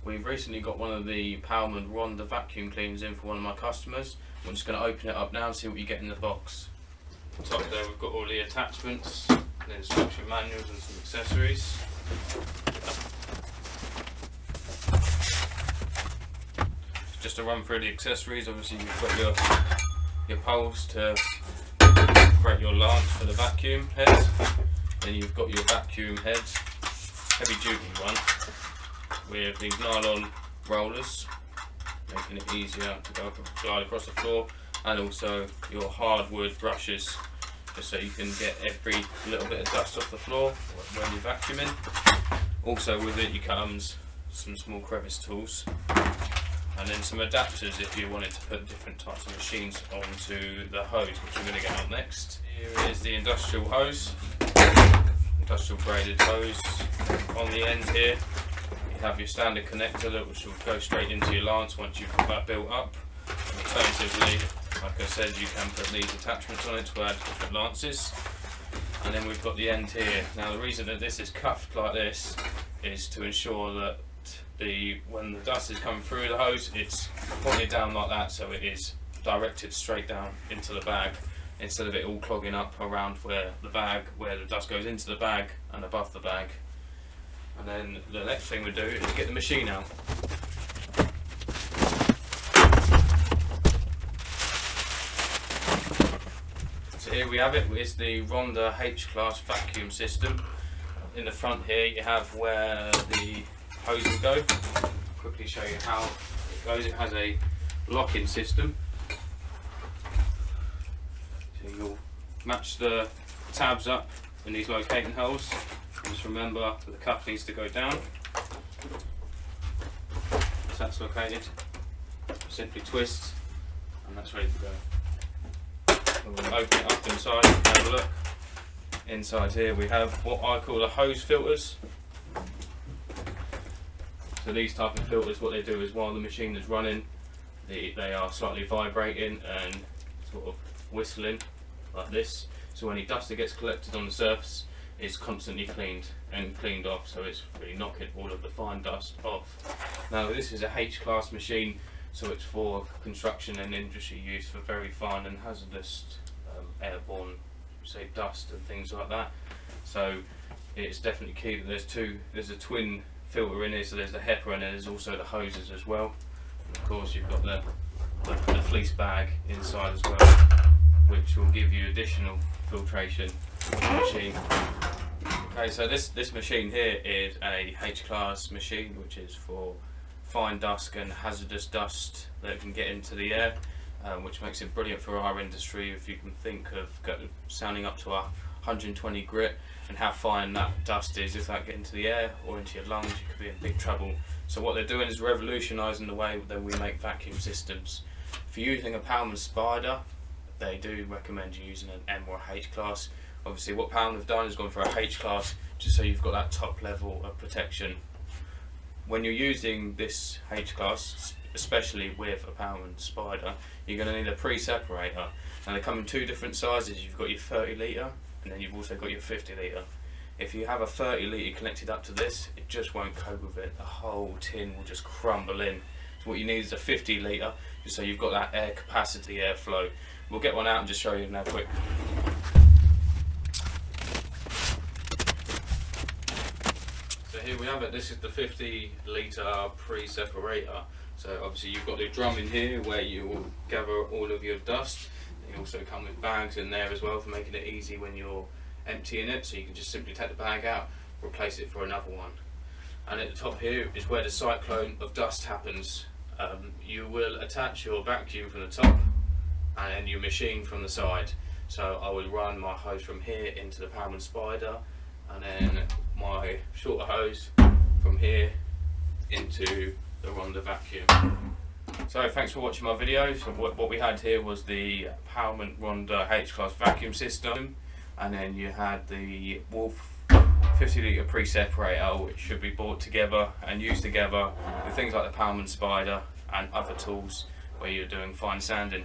We've recently got one of the Pallmann Ronda Vacuum cleaners in for one of my customers. I'm just going to open it up now and see what you get in the box. On top there we've got all the attachments, the instruction manuals and some accessories. Just to run through the accessories, obviously you've got your poles to create your lance for the vacuum heads. Then you've got your vacuum heads, heavy duty one, with these nylon rollers, making it easier to glide across the floor, and also your hardwood brushes, just so you can get every little bit of dust off the floor when you're vacuuming. Also with it comes some small crevice tools, and then some adapters if you wanted to put different types of machines onto the hose, which we're going to get on next. Here is the industrial hose, industrial graded hose. On the end here you have your standard connector which will go straight into your lance once you've got that built up. Alternatively, like I said, you can put these attachments on it to add different lances. And then we've got the end here. Now the reason that this is cuffed like this is to ensure that when the dust is coming through the hose, it's pointed down like that, so it is directed straight down into the bag, instead of it all clogging up around where the dust goes into the bag and above the bag. And then the next thing we do is get the machine out. So here we have it. It's the Ronda H-Class vacuum system. In the front here you have where the hose will go. I'll quickly show you how it goes. It has a locking system. So you'll match the tabs up in these locating holes. Just remember that the cuff needs to go down. Once that's located, simply twist and that's ready to go. We'll open it up inside and have a look. Inside here we have what I call the hose filters. So these type of filters, what they do is while the machine is running, they are slightly vibrating and sort of whistling like this. So any dust that gets collected on the surface is constantly cleaned off, so it's really knocking all of the fine dust off. Now this is a H-Class machine, so it's for construction and industry use for very fine and hazardous airborne, say, dust and things like that. So it's definitely key that there's a twin filter in here, so there's the HEPA and there's also the hoses as well. And of course you've got the fleece bag inside as well, which will give you additional filtration on the machine. Okay, so this machine here is a H-Class machine, which is for fine dust and hazardous dust that can get into the air, which makes it brilliant for our industry. If you can think of sounding up to 120 grit and how fine that dust is, if that gets into the air or into your lungs, you could be in big trouble. So what they're doing is revolutionising the way that we make vacuum systems. If you're using a Pallmann Spider, they do recommend you using an M or a H-Class. Obviously what Pallmann have done is gone for a H-Class just so you've got that top level of protection. When you're using this H-Class, especially with a Pallmann Spider, you're going to need a pre-separator. Now they come in two different sizes. You've got your 30 litre and then you've also got your 50 litre. If you have a 30 litre connected up to this, it just won't cope with it. The whole tin will just crumble in. So what you need is a 50 litre, just so you've got that air capacity, airflow. We'll get one out and just show you now quick. So here we have it. This is the 50 litre pre-separator. So obviously you've got the drum in here where you will gather all of your dust. They also come with bags in there as well for making it easy when you're emptying it. So you can just simply take the bag out, replace it for another one. And at the top here is where the cyclone of dust happens. You will attach your vacuum from the top and then your machine from the side. So I will run my hose from here into the Pallmann Spider, and then my shorter hose from here into the Ronda Vacuum. So thanks for watching my video. So what we had here was the Pallmann Ronda H-Class vacuum system, and then you had the Wolf 50 litre pre-separator, which should be bought together and used together with things like the Pallmann Spider and other tools where you're doing fine sanding.